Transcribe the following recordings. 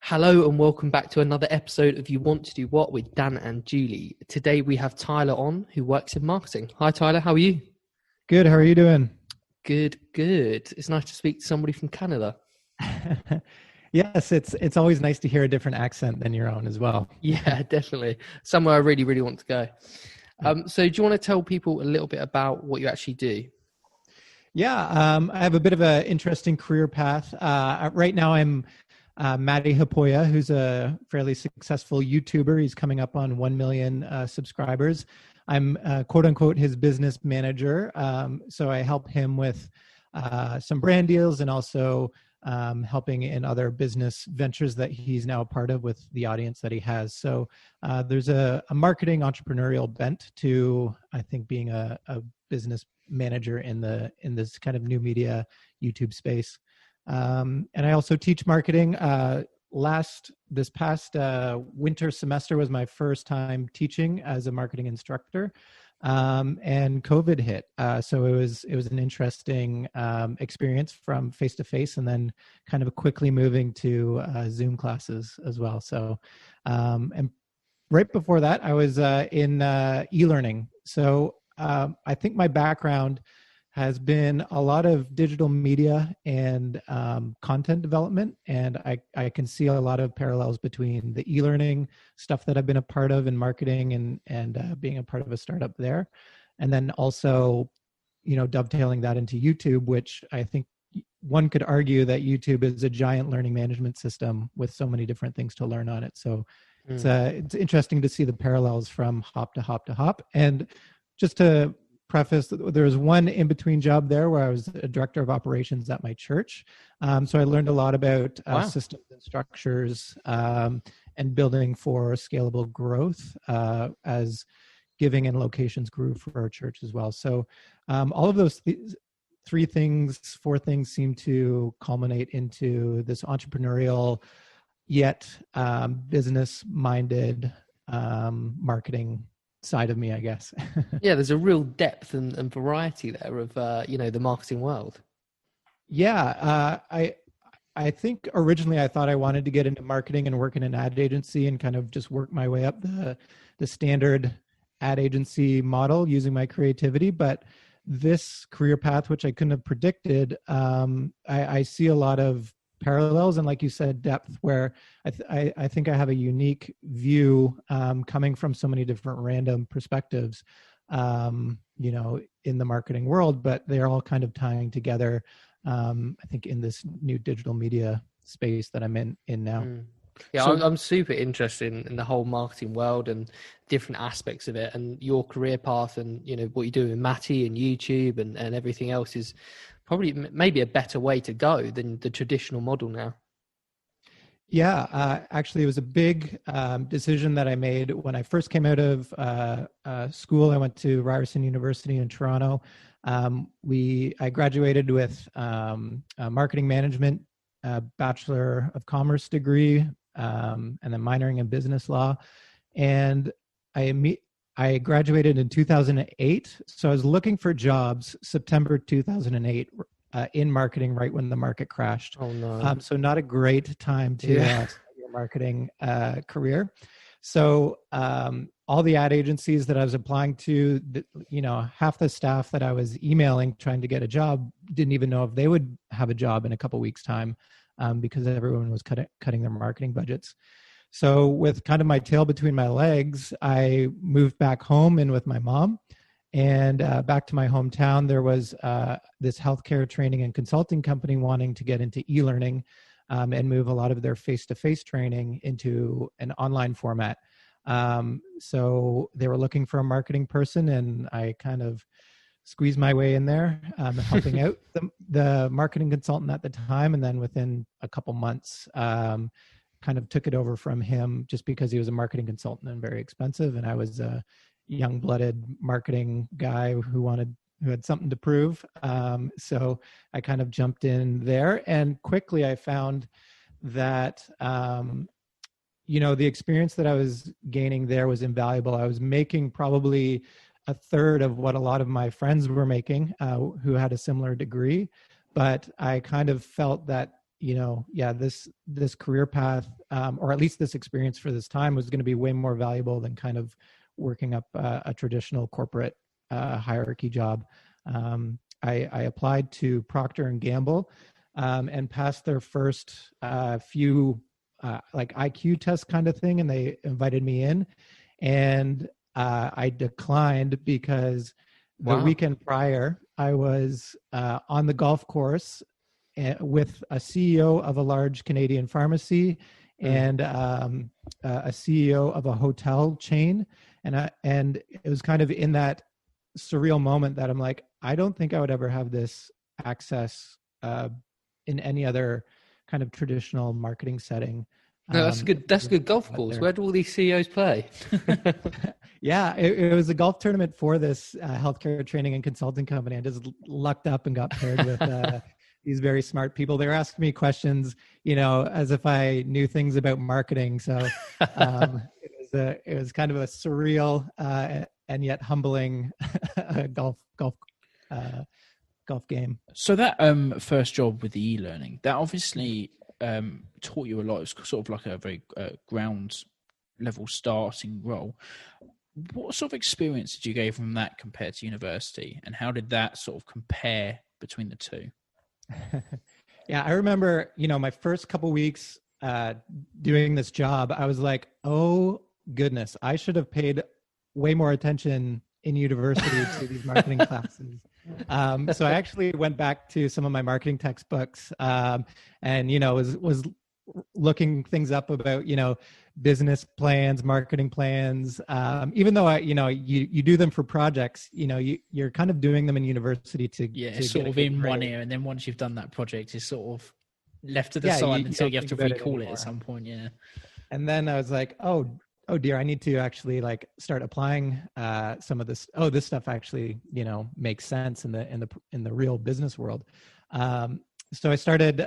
Hello and welcome back to another episode of You Want to Do What with Dan and Julie. Today we have Tyler on, who works in marketing. Hi Tyler, how are you? Good, how are you doing? Good. It's nice to speak to somebody from Canada. Yes, it's always nice to hear a different accent than your own as well. Yeah, definitely. Somewhere I really want to go. So do you want to tell people a little bit about what you actually do? Yeah, I have a bit of an interesting career path. Right now I'm Matti Haapoja, who's a fairly successful YouTuber. He's coming up on 1 million subscribers. I'm quote unquote his business manager. So I help him with some brand deals and also helping in other business ventures that he's now a part of with the audience that he has. So there's a marketing entrepreneurial bent to, I think, being a business manager in this kind of new media YouTube space. And I also teach marketing. This past winter semester was my first time teaching as a marketing instructor, and COVID hit. So it was an interesting experience from face to face, and then kind of quickly moving to Zoom classes as well. So, and right before that, I was in e-learning. So I think my background has been a lot of digital media and content development. And I can see a lot of parallels between the e-learning stuff that I've been a part of in marketing and being a part of a startup there. And then also, dovetailing that into YouTube, which I think one could argue that YouTube is a giant learning management system with so many different things to learn on it. So it's interesting to see the parallels from hop to hop to hop. And just to preface, there was one in-between job there where I was a director of operations at my church. So I learned a lot about systems and structures and building for scalable growth as giving and locations grew for our church as well. So all of those four things seem to culminate into this entrepreneurial yet business-minded marketing side of me, I guess. Yeah, there's a real depth and variety there of the marketing world. Yeah, I think originally I thought I wanted to get into marketing and work in an ad agency and kind of just work my way up the standard ad agency model using my creativity. But this career path, which I couldn't have predicted, I see a lot of parallels and, like you said, depth, where I think I have a unique view coming from so many different random perspectives in the marketing world, but they're all kind of tying together I think in this new digital media space that I'm in now. Yeah, so, I'm super interested in the whole marketing world and different aspects of it, and your career path and what you do with Matti and YouTube and everything else is probably maybe a better way to go than the traditional model now. Yeah, actually, it was a big decision that I made when I first came out of school. I went to Ryerson University in Toronto. I graduated with a marketing management Bachelor of Commerce degree, and then minoring in business law. And I graduated in 2008. So I was looking for jobs September 2008 in marketing, right when the market crashed. Oh no! So not a great time to start your marketing career. So all the ad agencies that I was applying to, half the staff that I was emailing trying to get a job didn't even know if they would have a job in a couple weeks' time because everyone was cutting their marketing budgets. So with kind of my tail between my legs, I moved back home in with my mom. And back to my hometown, there was this healthcare training and consulting company wanting to get into e-learning and move a lot of their face-to-face training into an online format. So they were looking for a marketing person, and I kind of squeezed my way in there, helping out the marketing consultant at the time. And then within a couple months, kind of took it over from him just because he was a marketing consultant and very expensive. And I was a young-blooded marketing guy who had something to prove. So I kind of jumped in there, and quickly I found that, the experience that I was gaining there was invaluable. I was making probably a third of what a lot of my friends were making who had a similar degree. But I kind of felt that, this career path, or at least this experience for this time, was going to be way more valuable than kind of working up a traditional corporate hierarchy job. I applied to Procter and Gamble and passed their first few like IQ test kind of thing, and they invited me in, and I declined because the weekend prior I was on the golf course with a CEO of a large Canadian pharmacy and a CEO of a hotel chain, and it was kind of in that surreal moment that I'm like, I don't think I would ever have this access in any other kind of traditional marketing setting. No, that's good. That's a good golf course. Where do all these CEOs play? Yeah, it was a golf tournament for this healthcare training and consulting company. I just lucked up and got paired with these very smart people. They were asking me questions, as if I knew things about marketing. So it was kind of a surreal and yet humbling golf game. So that first job with the e-learning, that obviously taught you a lot. It's sort of like a very ground level starting role. What sort of experience did you gain from that compared to university, and how did that sort of compare between the two? Yeah, I remember, my first couple weeks doing this job, I was like, oh goodness, I should have paid way more attention in university to these marketing classes. So I actually went back to some of my marketing textbooks and, was looking things up about, business plans, marketing plans. Even though you do them for projects, you're kind of doing them in university to sort of in 1 year. And then once you've done that project, it's sort of left to the side until you have to recall it at some point. Yeah. And then I was like, oh dear, I need to actually like start applying some of this. Oh, this stuff actually, makes sense in the real business world. So I started,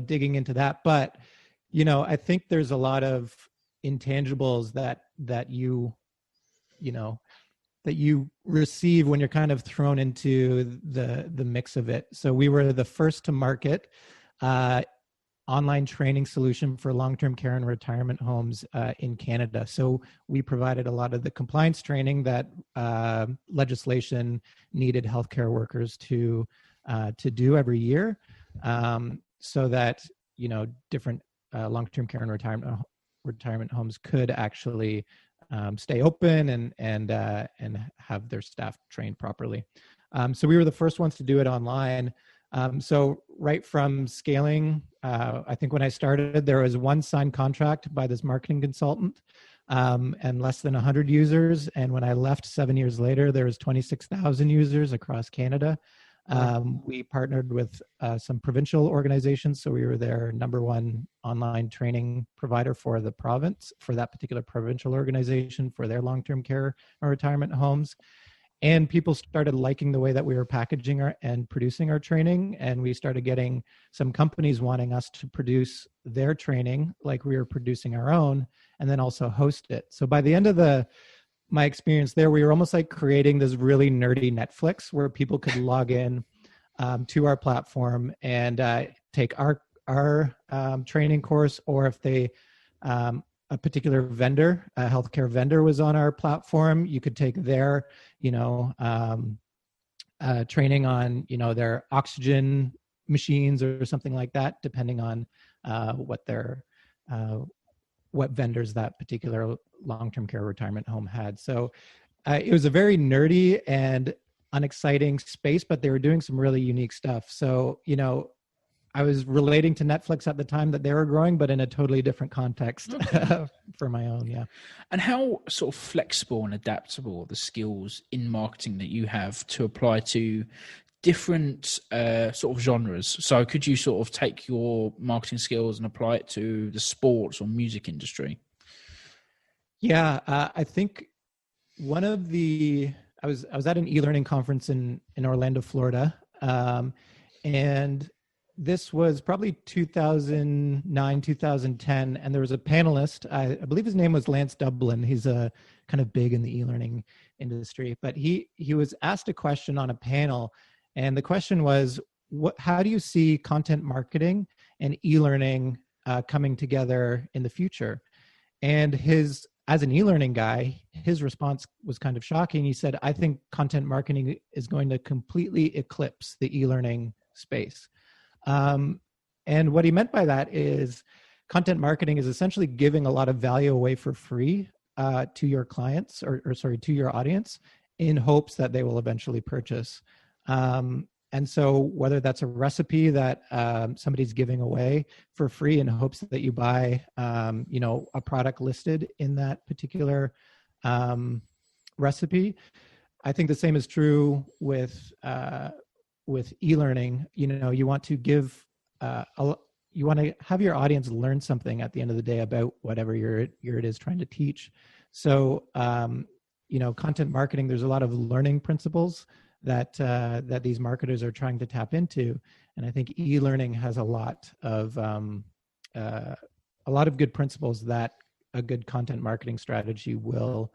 digging into that. But, I think there's a lot of intangibles that you receive when you're kind of thrown into the mix of it. So we were the first to market online training solution for long-term care and retirement homes in Canada. So we provided a lot of the compliance training that legislation needed healthcare workers to do every year, so that different long-term care and retirement homes could actually stay open and have their staff trained properly. So we were the first ones to do it online. So right from scaling, I think when I started, there was one signed contract by this marketing consultant and less than 100 users. And when I left 7 years later, there was 26,000 users across Canada. We partnered with some provincial organizations. So we were their number one online training provider for the province, for that particular provincial organization, for their long-term care or retirement homes. And people started liking the way that we were packaging and producing our training. And we started getting some companies wanting us to produce their training like we were producing our own, and then also host it. So by the end of my experience there, we were almost like creating this really nerdy Netflix where people could log in to our platform and take our training course, or if they a particular vendor, a healthcare vendor was on our platform, you could take their, training on, their oxygen machines or something like that, depending on what vendors that particular long-term care retirement home had. So it was a very nerdy and unexciting space, but they were doing some really unique stuff. So, I was relating to Netflix at the time that they were growing, but in a totally different context for my own. Yeah. And how sort of flexible and adaptable are the skills in marketing that you have to apply to different sort of genres? So could you sort of take your marketing skills and apply it to the sports or music industry? Yeah, I think one of I was at an e-learning conference in Orlando, Florida, and this was probably 2009, 2010, and there was a panelist. I believe his name was Lance Dublin. He's a kind of big in the e-learning industry, but he was asked a question on a panel, and the question was, how do you see content marketing and e-learning coming together in the future. And as an e-learning guy, his response was kind of shocking. He said, I think content marketing is going to completely eclipse the e-learning space. And what he meant by that is content marketing is essentially giving a lot of value away for free to your clients to your audience in hopes that they will eventually purchase. And so whether that's a recipe that somebody's giving away for free in hopes that you buy, a product listed in that particular recipe, I think the same is true with e-learning. You want to give, you want to have your audience learn something at the end of the day about whatever it is trying to teach. So, content marketing, there's a lot of learning principles that these marketers are trying to tap into, and I think e-learning has a lot of good principles that a good content marketing strategy will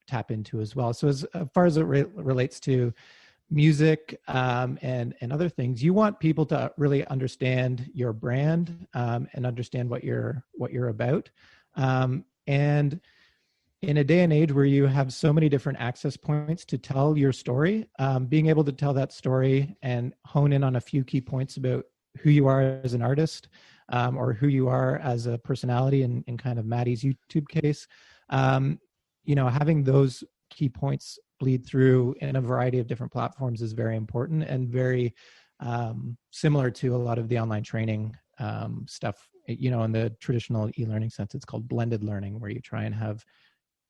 tap into as well. So as far as it relates to music and other things, you want people to really understand your brand and understand what you're about, and in a day and age where you have so many different access points to tell your story, being able to tell that story and hone in on a few key points about who you are as an artist, or who you are as a personality in kind of Matti's YouTube case, having those key points bleed through in a variety of different platforms is very important and very similar to a lot of the online training stuff. In the traditional e-learning sense, it's called blended learning, where you try and have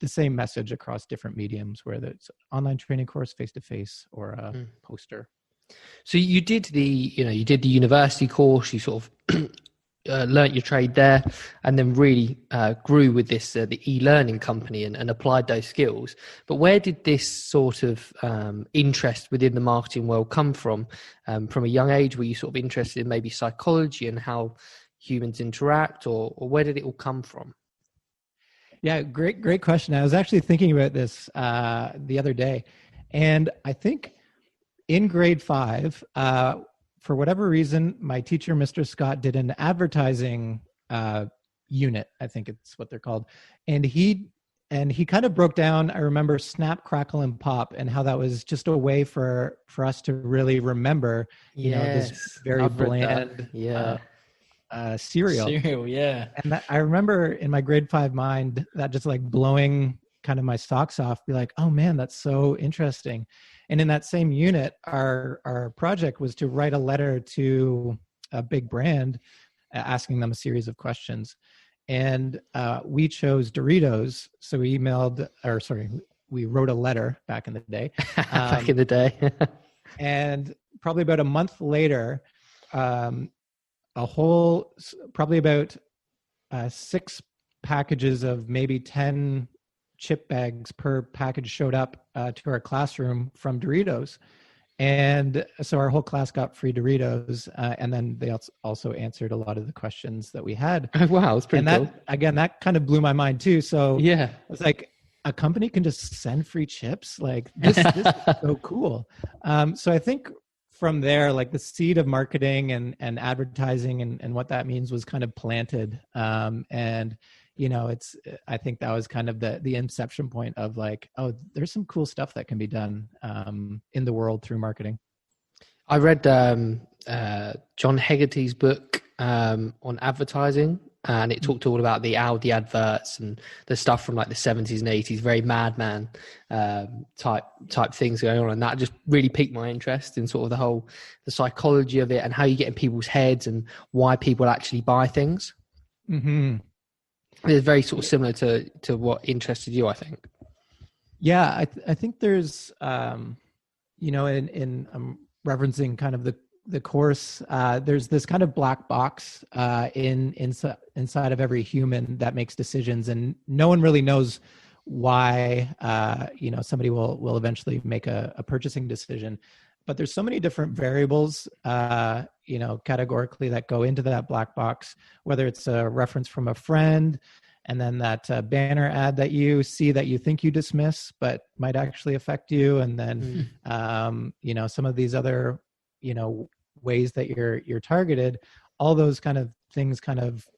the same message across different mediums, whether it's online training course, face-to-face, or a poster. So you did the university course, you sort of learnt your trade there, and then really grew with this, the e-learning company and applied those skills. But where did this sort of interest within the marketing world come from? From a young age, were you sort of interested in maybe psychology and how humans interact, or where did it all come from? Yeah, great question. I was actually thinking about this the other day, and I think in grade 5, for whatever reason, my teacher, Mr. Scott, did an advertising unit. I think it's what they're called, and he kind of broke down, I remember, Snap, Crackle, and Pop, and how that was just a way for us to really remember, this very bland, cereal. Yeah. And I remember in my grade 5 mind that just like blowing kind of my socks off, be like, oh man, that's so interesting. And in that same unit, our project was to write a letter to a big brand, asking them a series of questions. And we chose Doritos. So we we wrote a letter back in the day. Back in the day. And probably about a month later, probably about 6 packages of maybe 10 chip bags per package showed up to our classroom from Doritos. And so our whole class got free Doritos. And then they also answered a lot of the questions that we had. Oh, wow. That's pretty cool. That kind of blew my mind too. So yeah, I was like, a company can just send free chips? Like this is so cool. So I think from there, like the seed of marketing and advertising and what that means was kind of planted. I think that was kind of the inception point of like, oh, there's some cool stuff that can be done in the world through marketing. I read John Hegarty's book on advertising, and it talked all about the Audi adverts and the stuff from like the 70s and 80s, very madman type things going on. And that just really piqued my interest in sort of the psychology of it and how you get in people's heads and why people actually buy things. Mm-hmm. It's very sort of similar to what interested you, I think. Yeah, I think there's, in referencing kind of the course, there's this kind of black box inside of every human that makes decisions, and no one really knows why somebody will eventually make a purchasing decision. But there's so many different variables, categorically that go into that black box, whether it's a reference from a friend, and then that banner ad that you see that you think you dismiss, but might actually affect you. And then, some of these other, ways that you're targeted, all those kind of things kind of,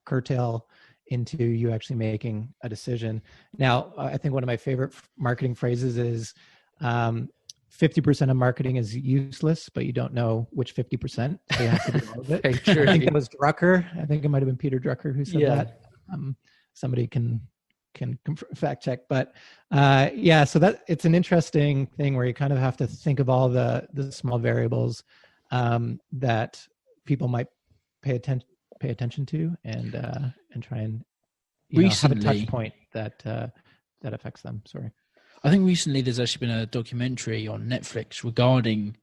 curtail into you actually making a decision. Now, I think one of my favorite marketing phrases is 50% of marketing is useless, but you don't know which 50%. So you have to do all of it. I think that was Drucker. I think it might have been Peter Drucker who said that. Somebody can fact check, but so that it's an interesting thing where you kind of have to think of all the small variables that people might pay attention to, and try and have a touch point that affects them. Sorry. I think recently there's actually been a documentary on Netflix regarding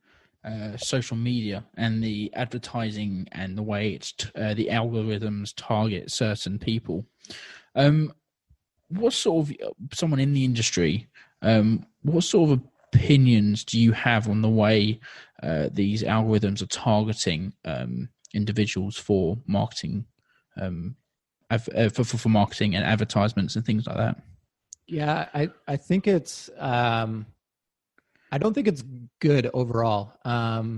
social media and the advertising and the way it's the algorithms target certain people. What sort of someone in the industry? What sort of opinions do you have on the way these algorithms are targeting individuals for marketing, for marketing and advertisements and things like that? Yeah, I think it's I don't think it's good overall. As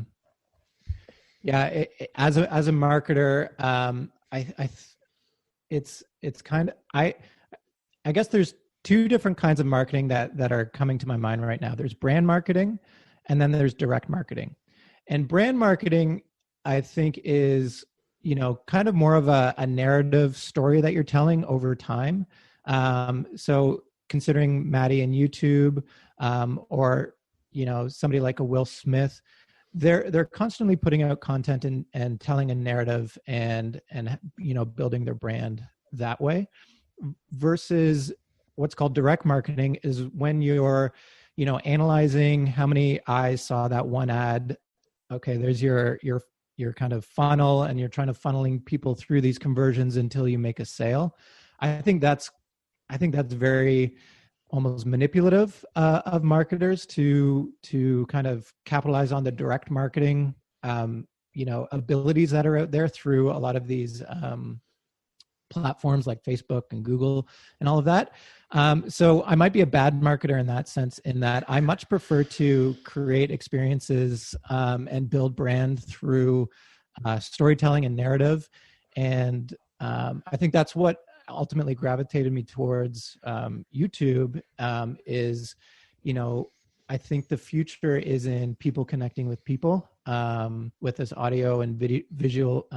a marketer, it's kind of I guess there's two different kinds of marketing that are coming to my mind right now. There's brand marketing, and then there's direct marketing. And brand marketing, I think, is kind of more of a narrative story that you're telling over time. So considering Matti and YouTube, or somebody like a Will Smith, they're constantly putting out content and telling a narrative and building their brand that way. Versus what's called direct marketing is when you're analyzing how many eyes saw that one ad. Okay, there's your kind of funnel, and you're trying to funneling people through these conversions until you make a sale. I think that's very almost manipulative of marketers to kind of capitalize on the direct marketing abilities that are out there through a lot of these platforms like Facebook and Google and all of that. So I might be a bad marketer in that sense, in that I much prefer to create experiences and build brand through storytelling and narrative. And I think that's what ultimately gravitated me towards YouTube is, I think the future is in people connecting with people with this audio and visual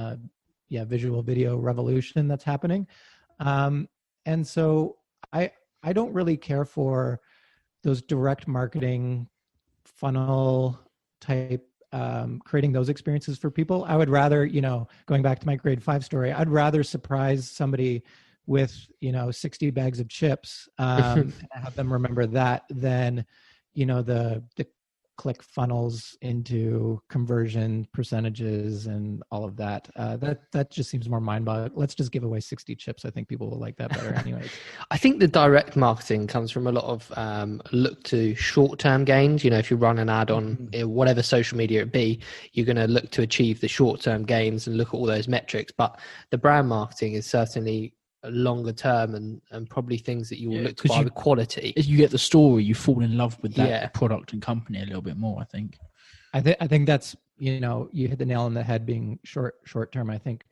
video revolution that's happening. And so I don't really care for those direct marketing funnel type, creating those experiences for people. I would rather, going back to my grade 5 story, I'd rather surprise somebody with, 60 bags of chips and have them remember that than, the click funnels into conversion percentages and all of that. That just seems more mind-boggling. Let's just give away 60 chips. I think people will like that better anyways. I think the direct marketing comes from a lot of look to short-term gains. If you run an ad on whatever social media it be, you're going to look to achieve the short-term gains and look at all those metrics. But the brand marketing is certainly longer term and probably things that you will look to buy with quality. As you get the story, you fall in love with that product and company a little bit more, I think. I think that's, you hit the nail on the head being short term. I think,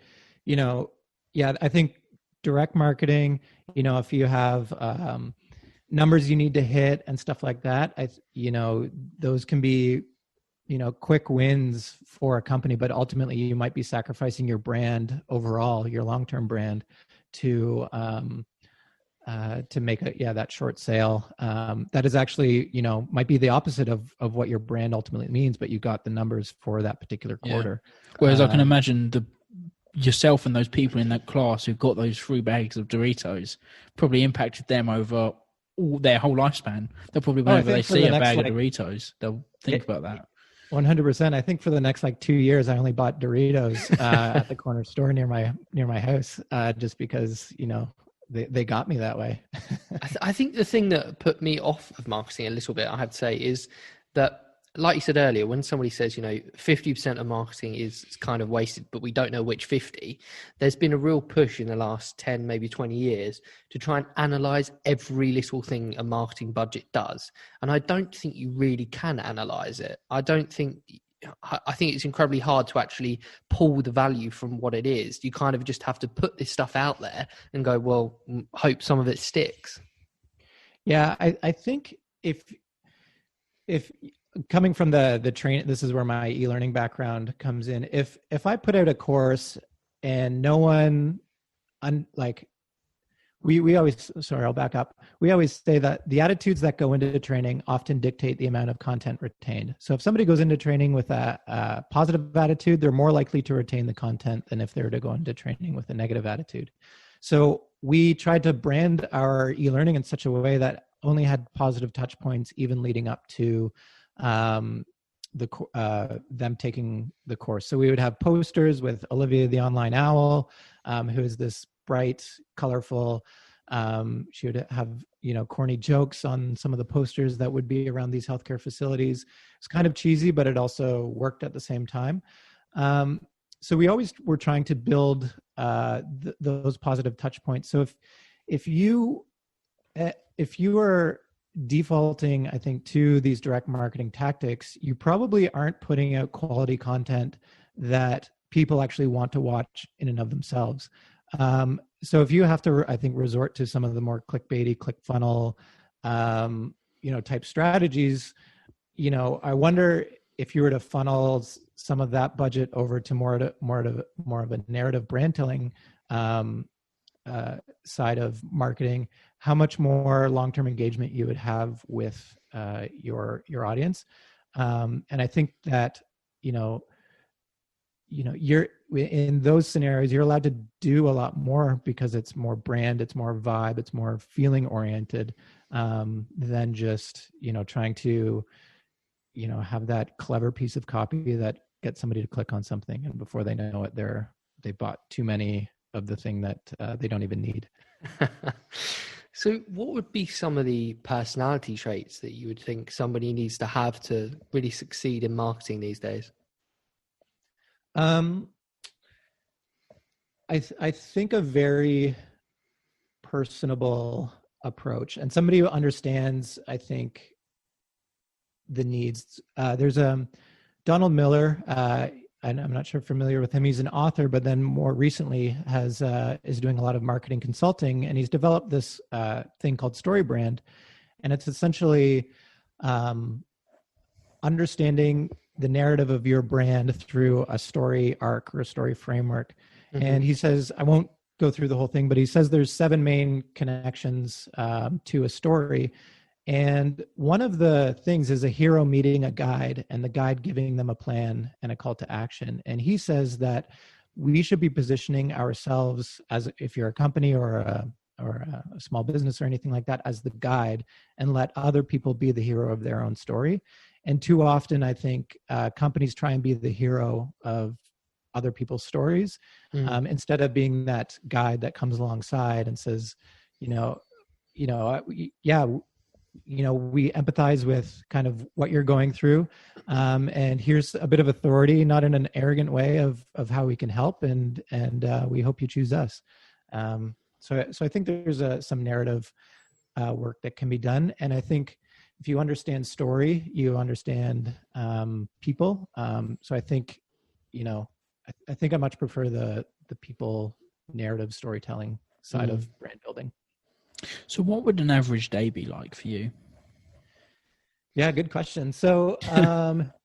I think direct marketing, if you have numbers you need to hit and stuff like that, those can be, quick wins for a company, but ultimately you might be sacrificing your brand overall, your long-term brand, to make that short sale. That is actually, might be the opposite of what your brand ultimately means, but you got the numbers for that particular quarter. Whereas I can imagine yourself and those people in that class who got those 3 bags of Doritos probably impacted them over their whole lifespan. They'll probably, whenever they see a bag of Doritos, they'll think about that. 100%. I think for the next 2 years, I only bought Doritos at the corner store near my house, just because they got me that way. I think the thing that put me off of marketing a little bit, I have to say, is that, like you said earlier, when somebody says 50% of marketing is kind of wasted, but we don't know which 50, there's been a real push in the last 10, maybe 20 years to try and analyze every little thing a marketing budget does. And I don't think you really can analyze it. I don't think I think it's incredibly hard to actually pull the value from what it is. You kind of just have to put this stuff out there and go, well, hope some of it sticks. Yeah, I think if coming from the train, this is where my e-learning background comes in. If I put out a course and no one, we always, sorry, I'll back up. We always say that the attitudes that go into training often dictate the amount of content retained. So if somebody goes into training with a positive attitude, they're more likely to retain the content than if they were to go into training with a negative attitude. So we tried to brand our e-learning in such a way that only had positive touch points, even leading up to them taking the course. So we would have posters with Olivia the Online Owl, who is this bright, colorful. She would have, corny jokes on some of the posters that would be around these healthcare facilities. It's kind of cheesy, but it also worked at the same time. So we always were trying to build those positive touch points. So if you are defaulting, I think, to these direct marketing tactics, you probably aren't putting out quality content that people actually want to watch in and of themselves. So if you have to, I think, resort to some of the more clickbaity, ClickFunnel, type strategies, I wonder if you were to funnel some of that budget over to more of a narrative brand telling side of marketing, how much more long-term engagement you would have with your audience. And I think that, you're in those scenarios, you're allowed to do a lot more because it's more brand, it's more vibe, it's more feeling oriented than just, trying to, have that clever piece of copy that gets somebody to click on something. And before they know it, they bought too many of the thing that they don't even need. So what would be some of the personality traits that you would think somebody needs to have to really succeed in marketing these days? I think a very personable approach and somebody who understands, I think, the needs. There's Donald Miller, and I'm not sure if you're familiar with him. He's an author, but then more recently is doing a lot of marketing consulting, and he's developed this thing called Story Brand, and it's essentially understanding the narrative of your brand through a story arc or a story framework. Mm-hmm. And he says, I won't go through the whole thing, but he says there's 7 main connections to a story. And one of the things is a hero meeting a guide and the guide giving them a plan and a call to action. And he says that we should be positioning ourselves as, if you're a company or a small business or anything like that, as the guide, and let other people be the hero of their own story. And too often, I think companies try and be the hero of other people's stories instead of being that guide that comes alongside and says, we empathize with kind of what you're going through, and here's a bit of authority, not in an arrogant way of how we can help, and we hope you choose us. So I think there's some narrative work that can be done, and I think if you understand story, you understand people. So I think, I think I much prefer the people narrative storytelling side of brand building. So what would an average day be like for you? Yeah, good question. So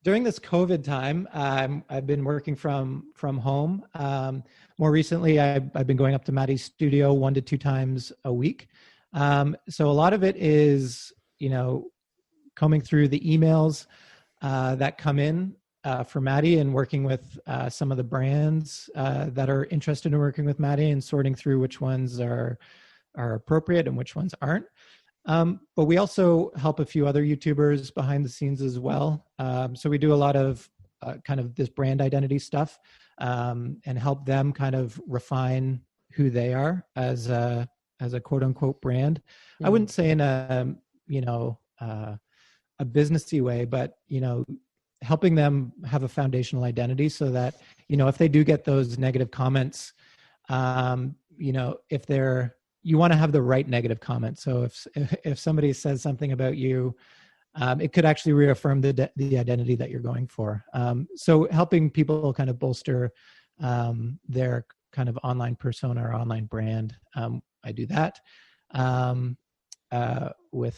during this COVID time, I've been working from home. More recently, I've been going up to Matti's studio 1 to 2 times a week. So a lot of it is, combing through the emails that come in for Matti and working with some of the brands that are interested in working with Matti and sorting through which ones are appropriate and which ones aren't. But we also help a few other YouTubers behind the scenes as well. So we do a lot of kind of this brand identity stuff and help them kind of refine who they are as a quote unquote brand. Mm-hmm. I wouldn't say in a businessy way, but, helping them have a foundational identity so that, if they do get those negative comments, if you want to have the right negative comment. So if somebody says something about you it could actually reaffirm the identity that you're going for. So helping people kind of bolster their kind of online persona or online brand. I do that with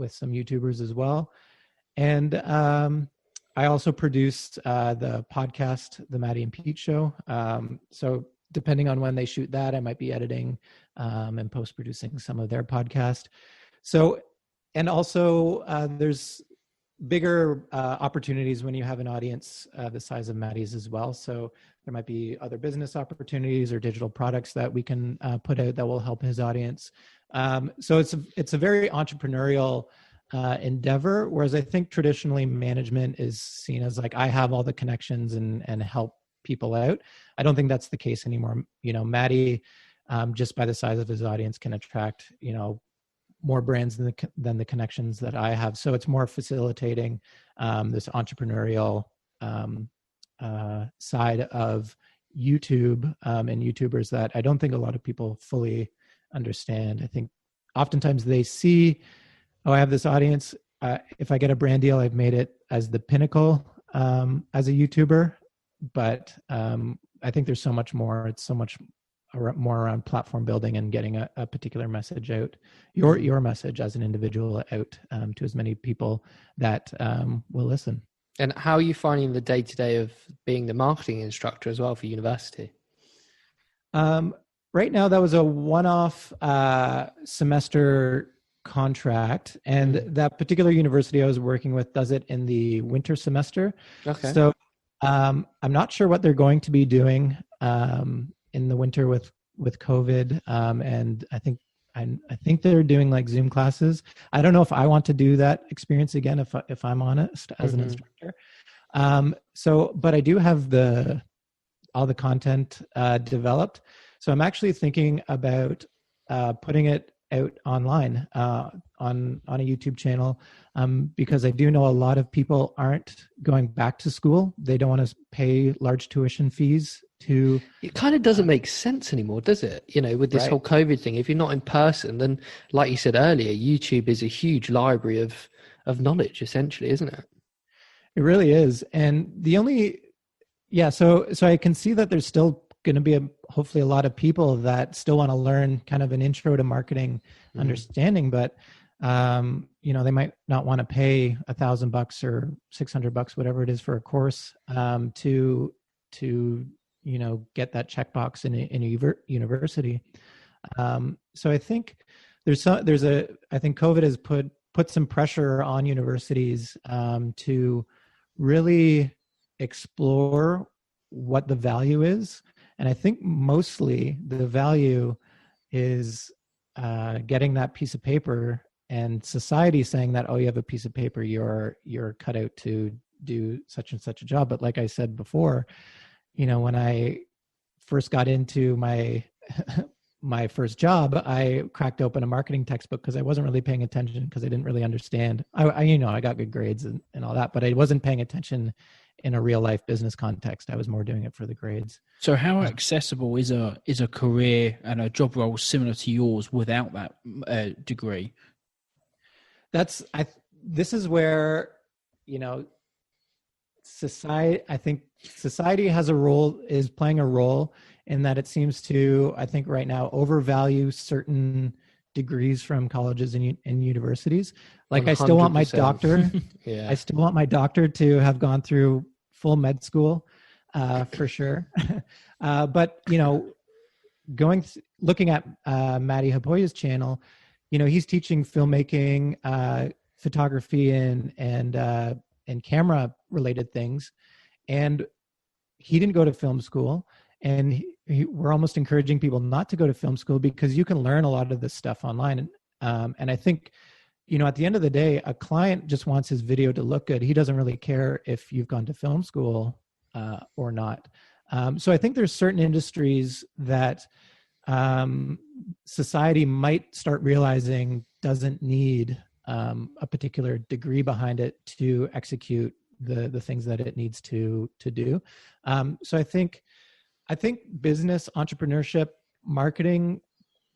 some YouTubers as well. And I also produce the podcast, The Matti and Pete Show. So depending on when they shoot that, I might be editing and post-producing some of their podcast. So, and also there's bigger opportunities when you have an audience the size of Matti's as well. So there might be other business opportunities or digital products that we can put out that will help his audience. So it's a very entrepreneurial endeavor, whereas I think traditionally management is seen as like, I have all the connections and help people out. I don't think that's the case anymore. You know, Matti, just by the size of his audience, can attract, you know, more brands than the connections that I have. So it's more facilitating this entrepreneurial side of YouTube and YouTubers that I don't think a lot of people fully understand. I think oftentimes they see, oh, I have this audience. If I get a brand deal, I've made it as the pinnacle as a YouTuber. But I think there's so much more. It's so much more around platform building and getting a particular message out, your message as an individual out to as many people that will listen. And how are you finding the day-to-day of being the marketing instructor as well for university? Right now, that was a one-off semester contract, and that particular university I was working with does it in the winter semester. Okay. So I'm not sure what they're going to be doing in the winter with COVID, and I think they're doing like Zoom classes. I don't know if I want to do that experience again, if I'm honest, as an instructor. So, but I do have all the content developed. So I'm actually thinking about putting it out online on a YouTube channel, because I do know a lot of people aren't going back to school. They don't want to pay large tuition fees to. It kind of doesn't make sense anymore, does it? You know, with this whole COVID thing, if you're not in person, then like you said earlier, YouTube is a huge library of knowledge, essentially, isn't it? It really is. And so I can see that there's still going to be hopefully a lot of people that still want to learn kind of an intro to marketing understanding, but you know, they might not want to pay $1,000 or $600, whatever it is for a course, to you know, get that checkbox in a university. So I think I think COVID has put some pressure on universities to really explore what the value is. And I think mostly the value is getting that piece of paper, and society saying that, oh, you have a piece of paper, you're cut out to do such and such a job. But like I said before, you know, when I first got into my first job, I cracked open a marketing textbook because I wasn't really paying attention, because I didn't really understand. I got good grades and all that, but I wasn't paying attention in a real life business context. I was more doing it for the grades. So how accessible is a career and a job role similar to yours without that degree? This is where, you know, I think society is playing a role in that it seems to, I think right now, overvalue certain degrees from colleges and universities. Like 100%. I still want my doctor. Yeah. I still want my doctor to have gone through full med school, for sure. But, you know, looking at Matti Haapoja's channel, you know, he's teaching filmmaking, photography, and camera related things. And he didn't go to film school, and we're almost encouraging people not to go to film school because you can learn a lot of this stuff online. And I think, you know, at the end of the day, a client just wants his video to look good. He doesn't really care if you've gone to film school or not. So I think there's certain industries that society might start realizing doesn't need a particular degree behind it to execute the things that it needs to do. So I think business, entrepreneurship, marketing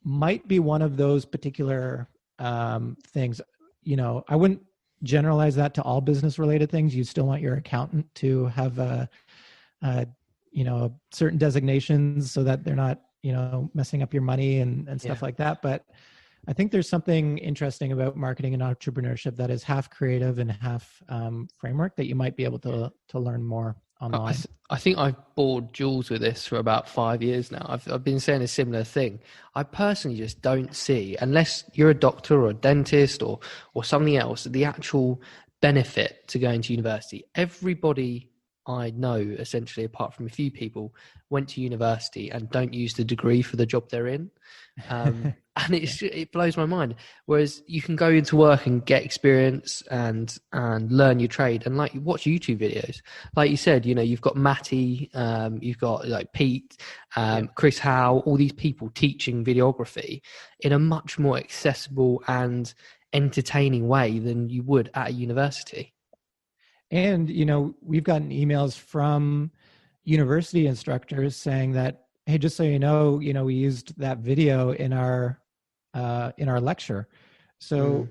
might be one of those particular things. You know, I wouldn't generalize that to all business related things. You still want your accountant to have certain designations so that they're not, messing up your money and stuff like that. But I think there's something interesting about marketing and entrepreneurship that is half creative and half framework that you might be able to learn more online. I think I've bored Jules with this for about 5 years now. I've been saying a similar thing. I personally just don't see, unless you're a doctor or a dentist or something else, the actual benefit to going to university. Everybody I know, essentially, apart from a few people, went to university and don't use the degree for the job they're in. And it blows my mind. Whereas you can go into work and get experience and learn your trade, and like watch YouTube videos. Like you said, you've got Matti, you've got like Pete, Chris Howe, all these people teaching videography in a much more accessible and entertaining way than you would at a university. And, we've gotten emails from university instructors saying that, hey, just so you know, we used that video in our lecture. So,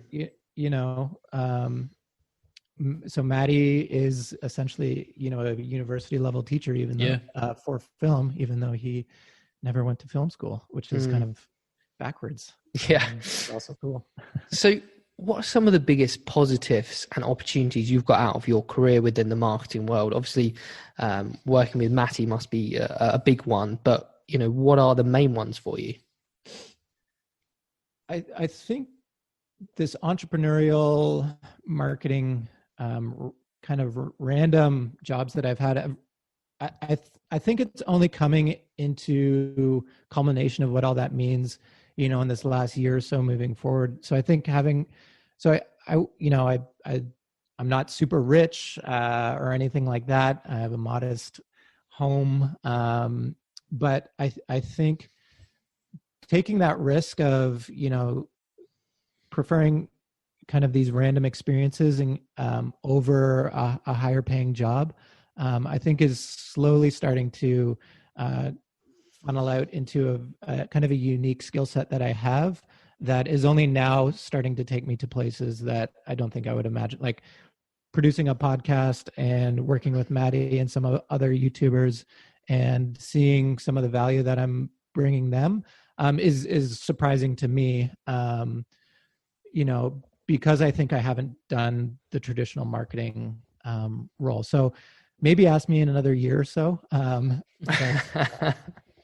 so Matti is essentially, a university level teacher, even though, for film, even though he never went to film school, which is kind of backwards. Yeah. It's also cool. So what are some of the biggest positives and opportunities you've got out of your career within the marketing world? Obviously, working with Matti must be a big one, but what are the main ones for you? I think this entrepreneurial marketing kind of random jobs that I've had, I think it's only coming into culmination of what all that means, in this last year or so moving forward. So I think I'm not super rich or anything like that. I have a modest home. But I think taking that risk of, preferring kind of these random experiences and over a higher paying job, I think is slowly starting to funnel out into a kind of a unique skill set that I have that is only now starting to take me to places that I don't think I would imagine, like producing a podcast and working with Matti and some other YouTubers and seeing some of the value that I'm bringing them is surprising to me, because I think I haven't done the traditional marketing role. So maybe ask me in another year or so.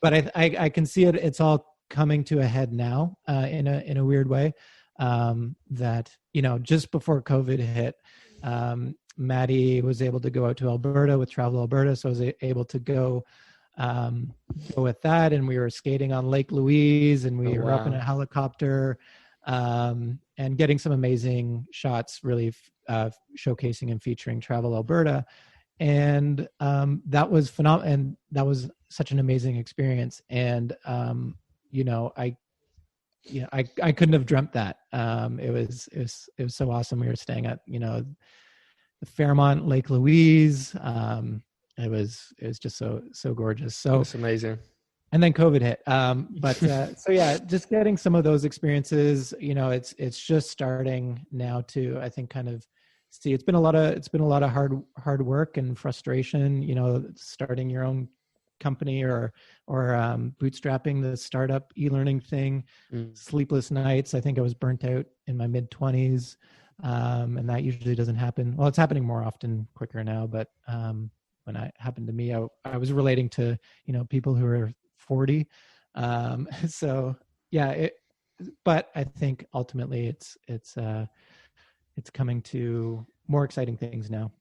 But I can see it. It's all coming to a head now in a weird way. That just before COVID hit, Matti was able to go out to Alberta with Travel Alberta, so I was able to go with that, and we were skating on Lake Louise, and we were up in a helicopter, and getting some amazing shots, really showcasing and featuring Travel Alberta. And that was phenomenal, and that was such an amazing experience. And I couldn't have dreamt that. It was so awesome. We were staying at the Fairmont Lake Louise. It was just so gorgeous. So it's amazing. And then COVID hit. So yeah, just getting some of those experiences. It's just starting now to, I think, kind of see. It's been a lot of hard work and frustration. Starting your own company or bootstrapping the startup e-learning thing. Sleepless nights. I think I was burnt out in my mid-20s, and that usually doesn't happen. Well, it's happening more often, quicker now. But when it happened to me, I was relating to people who are 40. So yeah, but I think ultimately it's coming to more exciting things now.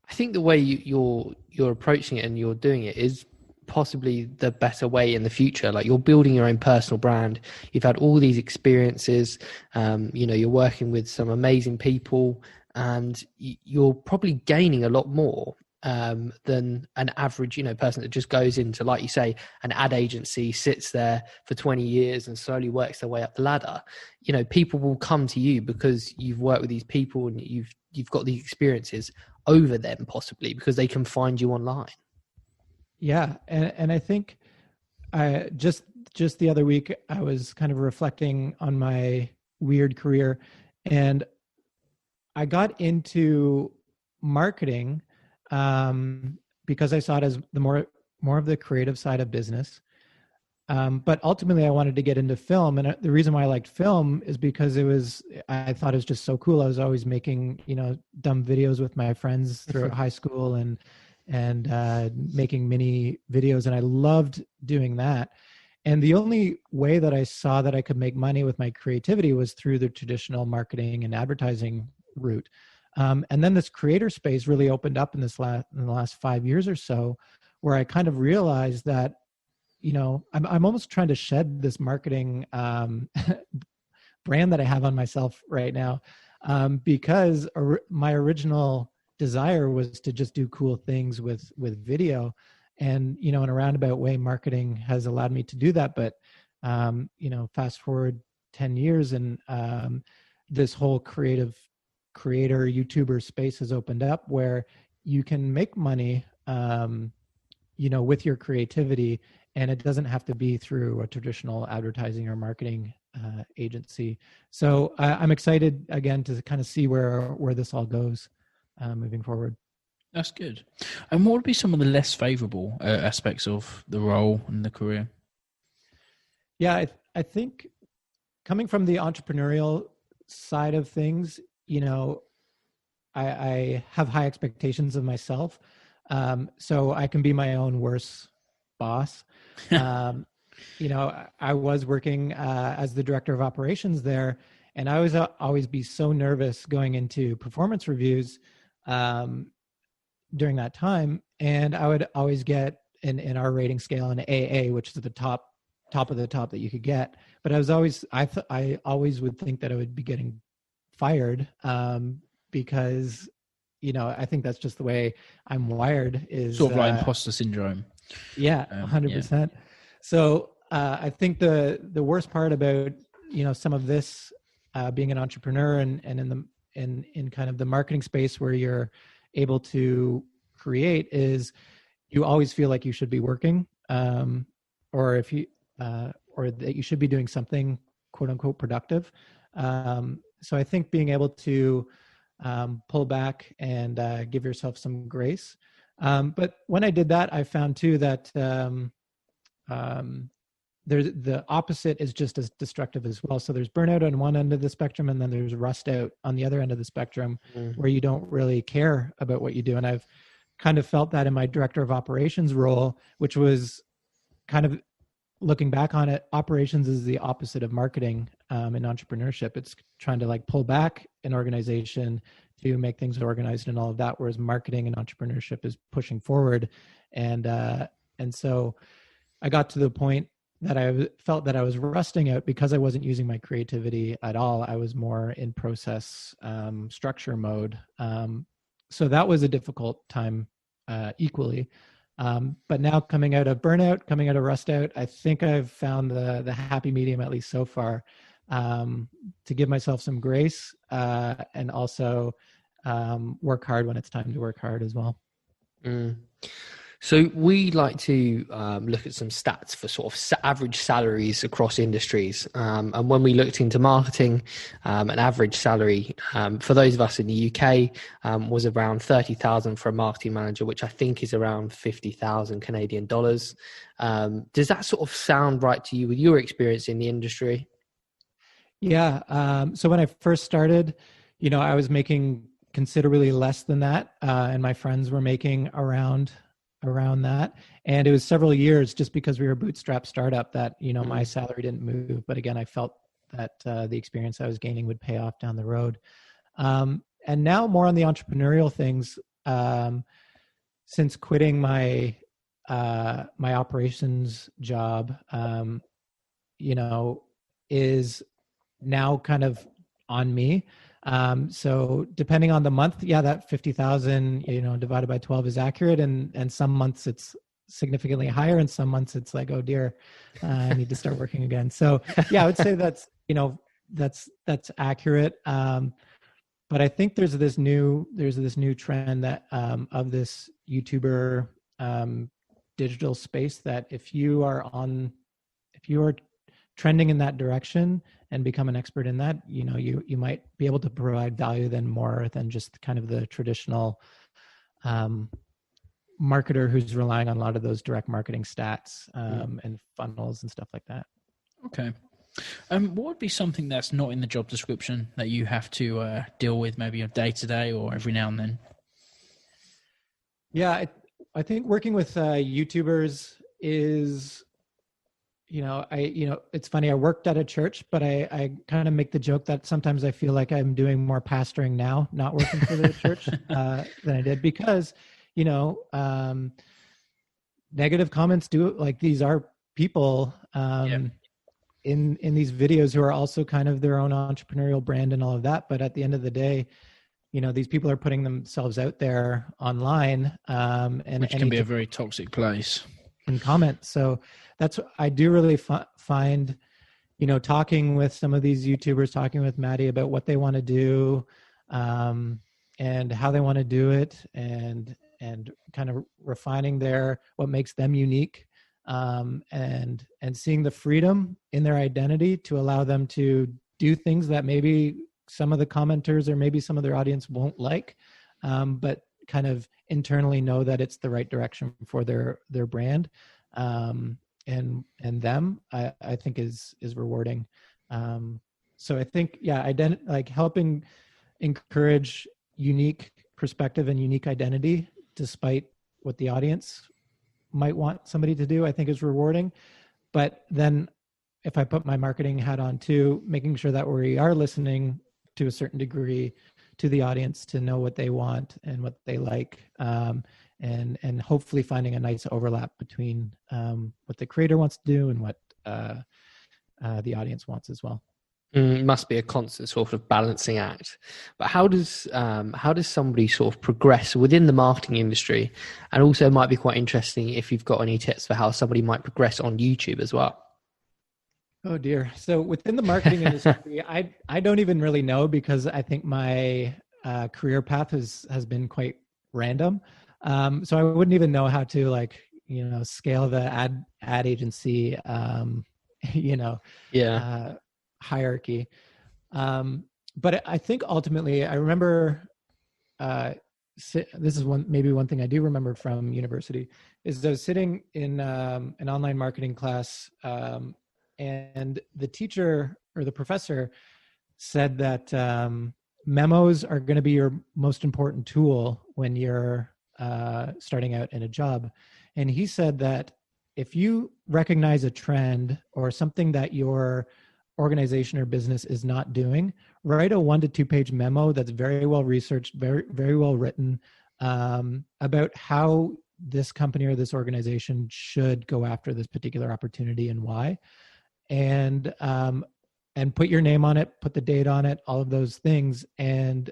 I think the way you're approaching it and you're doing it is possibly the better way in the future. Like, you're building your own personal brand. You've had all these experiences. You're working with some amazing people, and you're probably gaining a lot more than an average, person that just goes into, like you say, an ad agency, sits there for 20 years and slowly works their way up the ladder. People will come to you because you've worked with these people and you've got these experiences over them, possibly because they can find you online. Yeah. And I think just the other week, I was kind of reflecting on my weird career, and I got into marketing because I saw it as the more of the creative side of business. But ultimately, I wanted to get into film, and the reason why I liked film is because I thought it was just so cool. I was always making, dumb videos with my friends throughout high school, and making mini videos, and I loved doing that. And the only way that I saw that I could make money with my creativity was through the traditional marketing and advertising route. And then this creator space really opened up in the last 5 years or so, where I kind of realized that, I'm almost trying to shed this marketing brand that I have on myself right now, because my original desire was to just do cool things with video. And, in a roundabout way, marketing has allowed me to do that. But, fast forward 10 years and this whole creator YouTuber space has opened up where you can make money, with your creativity, and it doesn't have to be through a traditional advertising or marketing agency. So I'm excited again to kind of see where this all goes moving forward. That's good. And what would be some of the less favorable aspects of the role and the career? Yeah, I think coming from the entrepreneurial side of things, I have high expectations of myself. So I can be my own worst boss. I was working as the director of operations there, and I was always be so nervous going into performance reviews during that time. And I would always get in our rating scale an AA, which is the top of the top that you could get. But I always would think that I would be getting fired because, I think that's just the way I'm wired. Is sort of like imposter syndrome. Yeah, 100%. Yeah. So I think the worst part about some of this being an entrepreneur and in kind of the marketing space where you're able to create is you always feel like you should be working, or if you or that you should be doing something quote unquote productive. So I think being able to pull back and give yourself some grace. But when I did that, I found too that there's the opposite is just as destructive as well. So there's burnout on one end of the spectrum, and then there's rust out on the other end of the spectrum, where you don't really care about what you do. And I've kind of felt that in my director of operations role, which was kind of looking back on it, operations is the opposite of marketing in entrepreneurship. It's trying to pull back an organization to make things organized and all of that, whereas marketing and entrepreneurship is pushing forward. And so I got to the point that I felt that I was rusting out because I wasn't using my creativity at all. I was more in process structure mode. So that was a difficult time equally. But now coming out of burnout, coming out of rust out, I think I've found the happy medium, at least so far, to give myself some grace and also work hard when it's time to work hard as well. So we like to look at some stats for sort of average salaries across industries. And when we looked into marketing, an average salary for those of us in the UK was around 30,000 for a marketing manager, which I think is around 50,000 Canadian dollars. Does that sort of sound right to you with your experience in the industry? Yeah. So when I first started, I was making considerably less than that. And my friends were making around that. And it was several years just because we were a bootstrap startup that, my salary didn't move. But again, I felt that the experience I was gaining would pay off down the road. And now more on the entrepreneurial things, since quitting my operations job, is now kind of on me. So depending on the month, that 50,000, divided by 12 is accurate. And some months it's significantly higher, and some months it's like, oh dear, I need to start working again. So I would say that's accurate. But I think there's this new trend that of this YouTuber digital space that if you are trending in that direction and become an expert in that, you might be able to provide value then more than just kind of the traditional marketer who's relying on a lot of those direct marketing stats and funnels and stuff like that. Okay. What would be something that's not in the job description that you have to deal with maybe a day to day or every now and then? Yeah, I think working with YouTubers is, it's funny. I worked at a church, but I kind of make the joke that sometimes I feel like I'm doing more pastoring now, not working for the church than I did, because, negative comments these are people in these videos who are also kind of their own entrepreneurial brand and all of that. But at the end of the day, these people are putting themselves out there online, and which can be a very toxic place. In comments. So that's what I do really find, talking with some of these YouTubers, talking with Matti about what they want to do, and how they want to do it, and kind of refining what makes them unique, and seeing the freedom in their identity to allow them to do things that maybe some of the commenters or maybe some of their audience won't like, but kind of internally know that it's the right direction for their brand, and them, I think is rewarding. So I think, helping encourage unique perspective and unique identity despite what the audience might want somebody to do, I think is rewarding. But then if I put my marketing hat on too, making sure that we are listening to a certain degree to the audience to know what they want and what they like, and hopefully finding a nice overlap between what the creator wants to do and what the audience wants as well. It must be a constant sort of balancing act. But how does somebody sort of progress within the marketing industry? And also, it might be quite interesting if you've got any tips for how somebody might progress on YouTube as well. Oh dear. So within the marketing industry, I don't even really know, because I think my career path has been quite random. So I wouldn't even know how to scale the ad agency, hierarchy. But I think ultimately, I remember, this is one thing I do remember from university, is I was sitting in an online marketing class, and the teacher or the professor said that memos are going to be your most important tool when you're starting out in a job. And he said that if you recognize a trend or something that your organization or business is not doing, write a 1 to 2 page memo that's very well researched, very, very well written, about how this company or this organization should go after this particular opportunity and why. And put your name on it, put the date on it, all of those things. And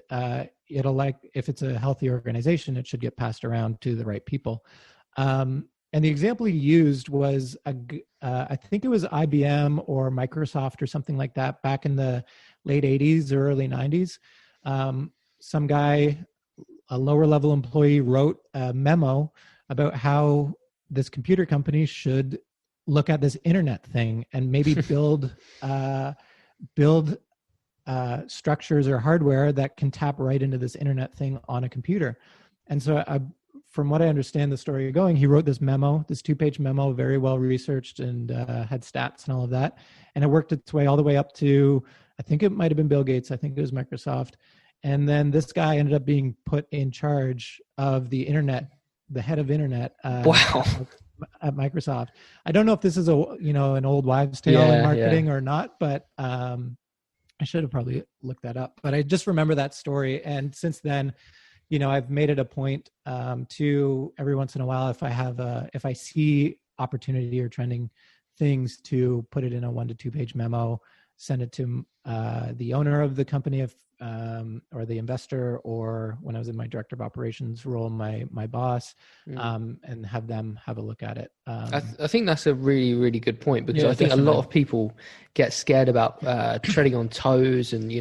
it'll, if it's a healthy organization, it should get passed around to the right people. And the example he used was, I think it was IBM or Microsoft or something like that back in the late 80s or early 90s. Some guy, a lower level employee, wrote a memo about how this computer company should look at this internet thing and maybe build structures or hardware that can tap right into this internet thing on a computer. And so from what I understand the story going, he wrote this 2-page memo, very well researched, and had stats and all of that. And it worked its way all the way up to, I think it might've been Bill Gates. I think it was Microsoft. And then this guy ended up being put in charge of the internet, the head of internet. Wow. At Microsoft. I don't know if this is an old wives' tale in marketing or not, but I should have probably looked that up. But I just remember that story. And since then, I've made it a point to every once in a while, if I see opportunity or trending things, to put it in a 1 to 2 page memo, send it to the owner of the company, or the investor, or when I was in my director of operations role, my boss, and have them have a look at it. I think that's a really, really good point, because I think definitely. A lot of people get scared about treading on toes and,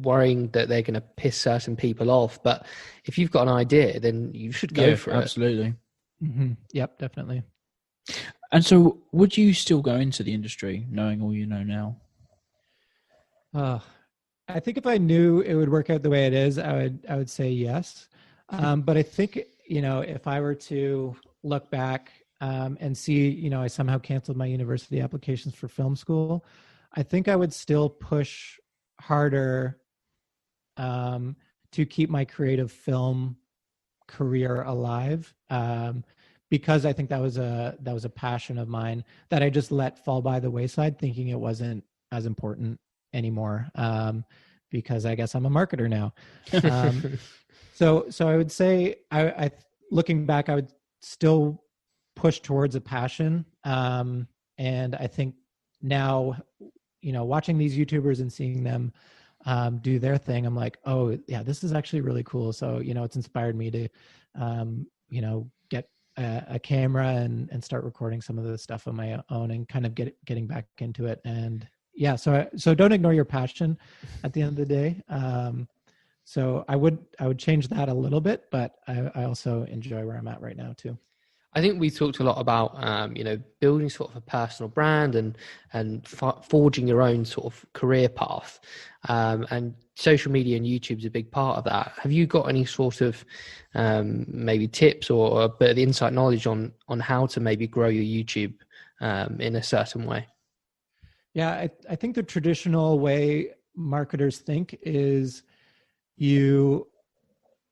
worrying that they're going to piss certain people off. But if you've got an idea, then you should go for it. Absolutely. Mm-hmm. Yep, definitely. And so, would you still go into the industry knowing all you know now? I think if I knew it would work out the way it is, I would say yes. But I think, if I were to look back and see, I somehow canceled my university applications for film school, I think I would still push harder to keep my creative film career alive, because I think that was a passion of mine that I just let fall by the wayside, thinking it wasn't as important anymore, because I guess I'm a marketer now. So I would say, I looking back, I would still push towards a passion, and I think now, watching these YouTubers and seeing them do their thing, I'm like, oh yeah, this is actually really cool. So it's inspired me to get a camera and start recording some of the stuff on my own and kind of getting back into it. And yeah, so don't ignore your passion at the end of the day. So I would change that a little bit, but I also enjoy where I'm at right now too. I think we talked a lot about, building sort of a personal brand and forging your own sort of career path. And social media and YouTube is a big part of that. Have you got any sort of maybe tips or a bit of insight knowledge on how to maybe grow your YouTube in a certain way? Yeah, I think the traditional way marketers think is you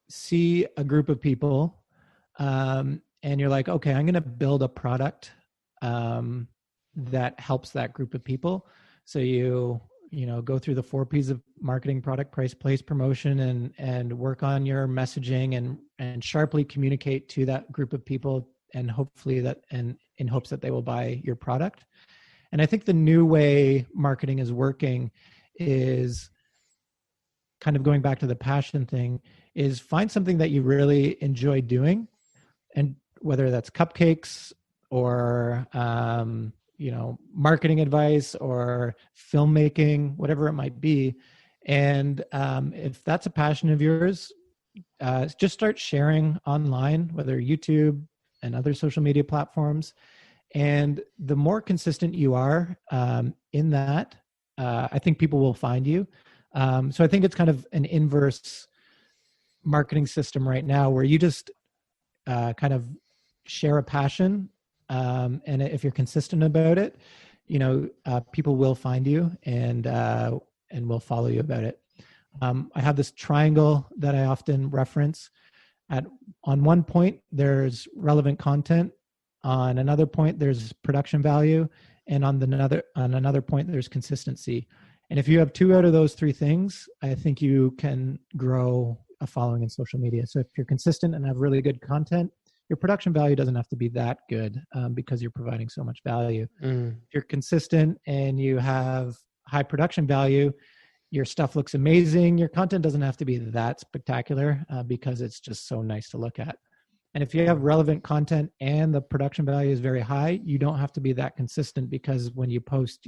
see a group of people, and you're like, okay, I'm going to build a product that helps that group of people. So you go through the 4 P's of marketing: product, price, place, promotion, and work on your messaging and sharply communicate to that group of people, and hopefully and in hopes that they will buy your product. And I think the new way marketing is working is kind of going back to the passion thing, is find something that you really enjoy doing, and whether that's cupcakes or marketing advice or filmmaking, whatever it might be. And if that's a passion of yours, just start sharing online, whether YouTube and other social media platforms. And the more consistent you are in that, I think people will find you. So I think it's kind of an inverse marketing system right now, where you just kind of share a passion, and if you're consistent about it, people will find you and will follow you about it. I have this triangle that I often reference. On one point, there's relevant content. On another point, there's production value, and on another point, there's consistency. And if you have 2 out of those 3 things, I think you can grow a following in social media. So if you're consistent and have really good content, your production value doesn't have to be that good, because you're providing so much value. If you're consistent and you have high production value, your stuff looks amazing. Your content doesn't have to be that spectacular, because it's just so nice to look at. And if you have relevant content and the production value is very high, you don't have to be that consistent, because when you post,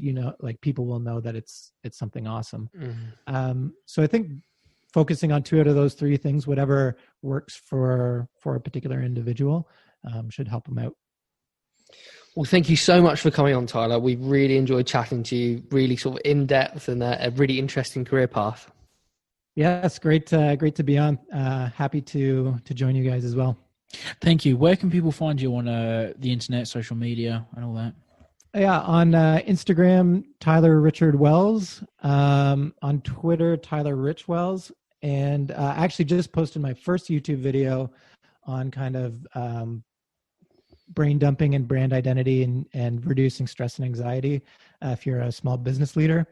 people will know that it's something awesome. So I think focusing on 2 out of those 3 things, whatever works for a particular individual, should help them out. Well, thank you so much for coming on, Tyler. We really enjoyed chatting to you, really sort of in depth and a really interesting career path. Yeah, it's great to be on. Happy to join you guys as well. Thank you. Where can people find you on the internet, social media, and all that? Yeah, on Instagram, Tyler Richard Wells. On Twitter, Tyler Rich Wells. And I actually just posted my first YouTube video on kind of brain dumping and brand identity and reducing stress and anxiety if you're a small business leader.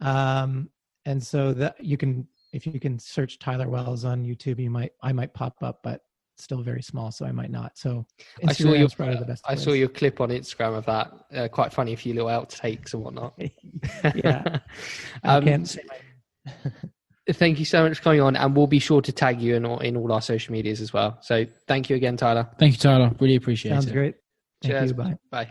And so that if you can search Tyler Wells on YouTube, I might pop up, but still very small, so I might not. So Instagram's probably the best place. I saw your clip on Instagram of that. Quite funny, a few little outtakes and whatnot. Yeah, I can't say my... Thank you so much for coming on, and we'll be sure to tag you in all our social medias as well. So thank you again, Tyler. Thank you, Tyler. Really appreciate it. Sounds great. Thank Cheers. you. Bye. Bye.